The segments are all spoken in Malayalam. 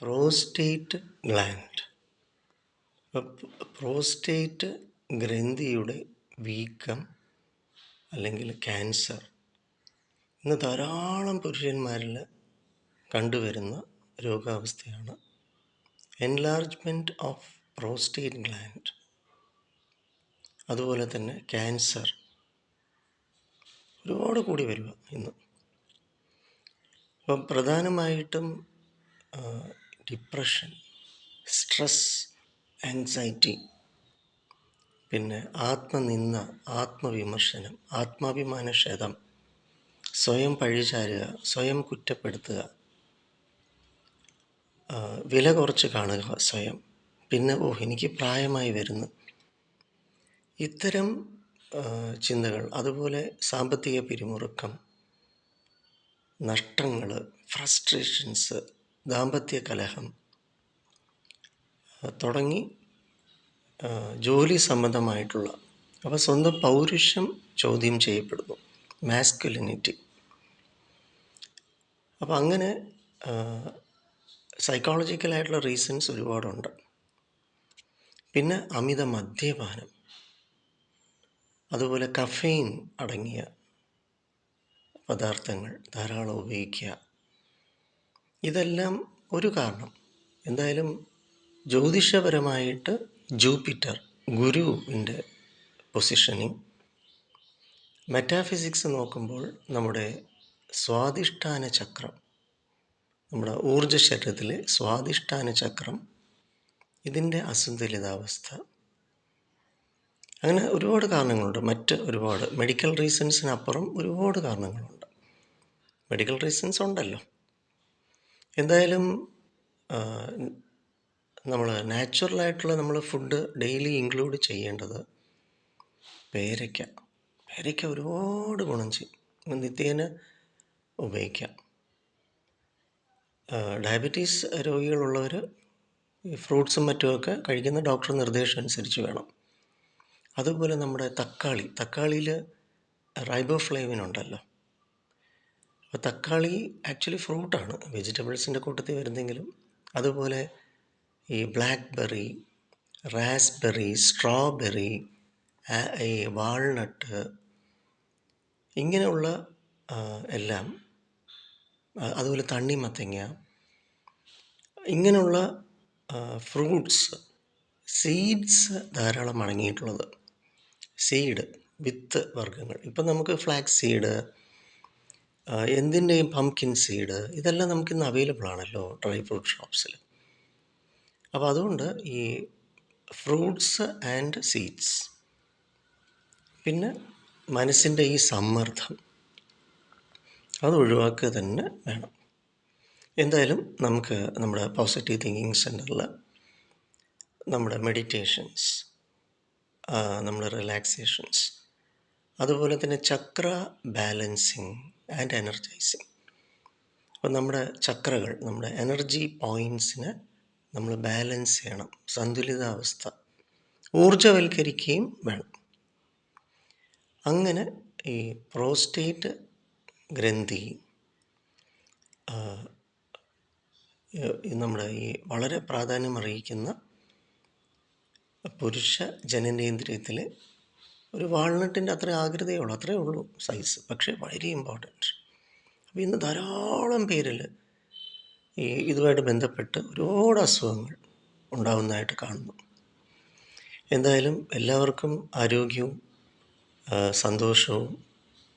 Prostate gland. പ്രോസ്റ്റേറ്റ് ഗ്രന്ഥിയുടെ വീക്കം അല്ലെങ്കിൽ ക്യാൻസർ ഇന്ന് ധാരാളം പുരുഷന്മാരിൽ കണ്ടുവരുന്ന രോഗാവസ്ഥയാണ് എൻലാർജ്മെൻറ്റ് ഓഫ് പ്രോസ്റ്റേറ്റ് ഗ്ലാൻഡ്. അതുപോലെ തന്നെ ക്യാൻസർ ഒരുപാട് കൂടി വരിക ഇന്ന്. അപ്പം പ്രധാനമായിട്ടും ഡിപ്രഷൻ, സ്ട്രെസ്, ആങ്സൈറ്റി, പിന്നെ ആത്മനിന്ദ, ആത്മവിമർശനം, ആത്മാഭിമാനക്ഷതം, സ്വയം പഴിചാരുക, സ്വയം കുറ്റപ്പെടുത്തുക, വില കുറച്ച് കാണുക സ്വയം, പിന്നെ എനിക്ക് പ്രായമായി വരുന്നു, ഇത്തരം ചിന്തകൾ. അതുപോലെ സാമ്പത്തിക പിരിമുറുക്കം, നഷ്ടങ്ങൾ, ഫ്രസ്ട്രേഷൻസ്, ദാമ്പത്യ കലഹം തുടങ്ങി ജോലി സംബന്ധമായിട്ടുള്ള, അപ്പോൾ സ്വന്തം പൗരുഷം ചോദ്യം ചെയ്യപ്പെടുന്നു, മാസ്കുലിനിറ്റി. അപ്പോൾ അങ്ങനെ സൈക്കോളജിക്കലായിട്ടുള്ള റീസൺസ് ഒരുപാടുണ്ട്. പിന്നെ അമിത മദ്യപാനം, അതുപോലെ കഫെയിൻ അടങ്ങിയ പദാർത്ഥങ്ങൾ ധാരാളം ഉപയോഗിക്കുക, ഇതെല്ലാം ഒരു കാരണം. എന്തായാലും ജ്യോതിഷപരമായിട്ട് ജൂപ്പിറ്റർ, ഗുരുവിൻ്റെ പൊസിഷനിങ്, മെറ്റാഫിസിക്സ് നോക്കുമ്പോൾ നമ്മുടെ സ്വാധിഷ്ഠാന ചക്രം, നമ്മുടെ ഊർജ്ജ ശരീരത്തിലെ സ്വാധിഷ്ഠാന ചക്രം, ഇതിൻ്റെ അസന്തുലിതാവസ്ഥ, അങ്ങനെ ഒരുപാട് കാരണങ്ങളുണ്ട്. മറ്റ് ഒരുപാട് മെഡിക്കൽ റീസൺസിനപ്പുറം ഒരുപാട് കാരണങ്ങളുണ്ട്. മെഡിക്കൽ റീസൺസ് ഉണ്ടല്ലോ. എന്തായാലും നമ്മൾ നാച്ചുറലായിട്ടുള്ള നമ്മൾ ഫുഡ് ഡെയിലി ഇൻക്ലൂഡ് ചെയ്യേണ്ടത് പേരയ്ക്ക ഒരുപാട് ഗുണം ചെയ്യും, നിത്യേന ഉപയോഗിക്കാം. ഡയബറ്റീസ് രോഗികളുള്ളവർ ഈ ഫ്രൂട്ട്സും മറ്റുമൊക്കെ കഴിക്കുന്ന ഡോക്ടർ നിർദ്ദേശം അനുസരിച്ച് വേണം. അതുപോലെ നമ്മുടെ തക്കാളിയിൽ റൈബോഫ്ലേവിൻ ഉണ്ടല്ലോ. അപ്പോൾ തക്കാളി ആക്ച്വലി ഫ്രൂട്ടാണ്, വെജിറ്റബിൾസിൻ്റെ കൂട്ടത്തിൽ വരുന്നെങ്കിലും. അതുപോലെ ഈ ബ്ലാക്ക്ബെറി, റാസ്ബെറി, സ്ട്രോബെറി, ഈ വാൾനട്ട്, ഇങ്ങനെയുള്ള എല്ലാം, അതുപോലെ തണ്ണിമത്തങ്ങ, ഇങ്ങനെയുള്ള ഫ്രൂട്ട്സ്, സീഡ്സ് ധാരാളം അടങ്ങിയിട്ടുള്ളത്, സീഡ്, വിത്ത് വർഗ്ഗങ്ങൾ. ഇപ്പം നമുക്ക് ഫ്ലാക്സ് സീഡ്, എന്തിൻ്റെയും പംകിൻ സീഡ്, ഇതെല്ലാം നമുക്കിന്ന് അവൈലബിൾ ആണല്ലോ ഡ്രൈ ഫ്രൂട്ട് ഷോപ്സിൽ. അപ്പോൾ അതുകൊണ്ട് ഈ ഫ്രൂട്ട്സ് ആൻഡ് സീഡ്സ്. പിന്നെ മനസ്സിൻ്റെ ഈ സമ്മർദ്ദം അത് ഒഴിവാക്കുക തന്നെ വേണം. എന്തായാലും നമുക്ക് നമ്മുടെ പോസിറ്റീവ് തിങ്കിങ് സെൻറ്ററിൽ നമ്മുടെ മെഡിറ്റേഷൻസ്, നമ്മുടെ റിലാക്സേഷൻസ്, അതുപോലെ തന്നെ ചക്ര ബാലൻസിങ് ആൻഡ് എനർജൈസിങ്. അപ്പോൾ നമ്മുടെ ചക്രകൾ, നമ്മുടെ എനർജി പോയിൻറ്റ്സിനെ നമ്മൾ ബാലൻസ് ചെയ്യണം, സന്തുലിതാവസ്ഥ, ഊർജവൽക്കരിക്കുകയും വേണം. അങ്ങനെ ഈ പ്രോസ്റ്റേറ്റ് ഗ്രന്ഥി നമ്മുടെ ഈ വളരെ പ്രാധാന്യം അറിയിക്കുന്ന പുരുഷ ജനനേന്ദ്രിയത്തിൽ ഒരു വാൾനട്ടിൻ്റെ അത്ര ആകൃതിയുള്ളൂ, അത്രയേ ഉള്ളൂ സൈസ്, പക്ഷേ വളരെ ഇമ്പോർട്ടൻറ്റ്. അപ്പോൾ ഇന്ന് ധാരാളം പേരിൽ ഈ ഇതുമായിട്ട് ബന്ധപ്പെട്ട് ഒരുപാട് അസുഖങ്ങൾ ഉണ്ടാകുന്നതായിട്ട് കാണുന്നു. എന്തായാലും എല്ലാവർക്കും ആരോഗ്യവും സന്തോഷവും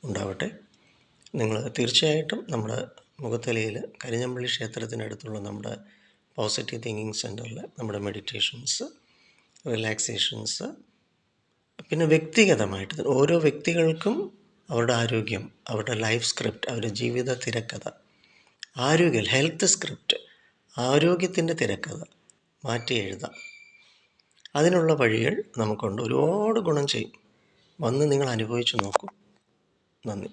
ഉണ്ടാവട്ടെ. നിങ്ങൾ തീർച്ചയായിട്ടും നമ്മുടെ മുഖത്തലയിൽ കരിഞ്ഞമ്പള്ളി ക്ഷേത്രത്തിനടുത്തുള്ള നമ്മുടെ പോസിറ്റീവ് തിങ്കിങ് സെൻറ്ററിൽ നമ്മുടെ മെഡിറ്റേഷൻസ്, റിലാക്സേഷൻസ്, പിന്നെ വ്യക്തിഗതമായിട്ട് ഓരോ വ്യക്തികൾക്കും അവരുടെ ആരോഗ്യം, അവരുടെ ലൈഫ് സ്ക്രിപ്റ്റ്, അവരുടെ ജീവിത തിരക്കഥ, ഹെൽത്ത് സ്ക്രിപ്റ്റ്, ആരോഗ്യത്തിൻ്റെ തിരക്കഥ മാറ്റി എഴുതാം. അതിനുള്ള വഴികൾ നമുക്കുണ്ട്, ഒരുപാട് ഗുണം ചെയ്യും. വന്ന് നിങ്ങൾ അനുഭവിച്ച് നോക്കൂ. നന്ദി.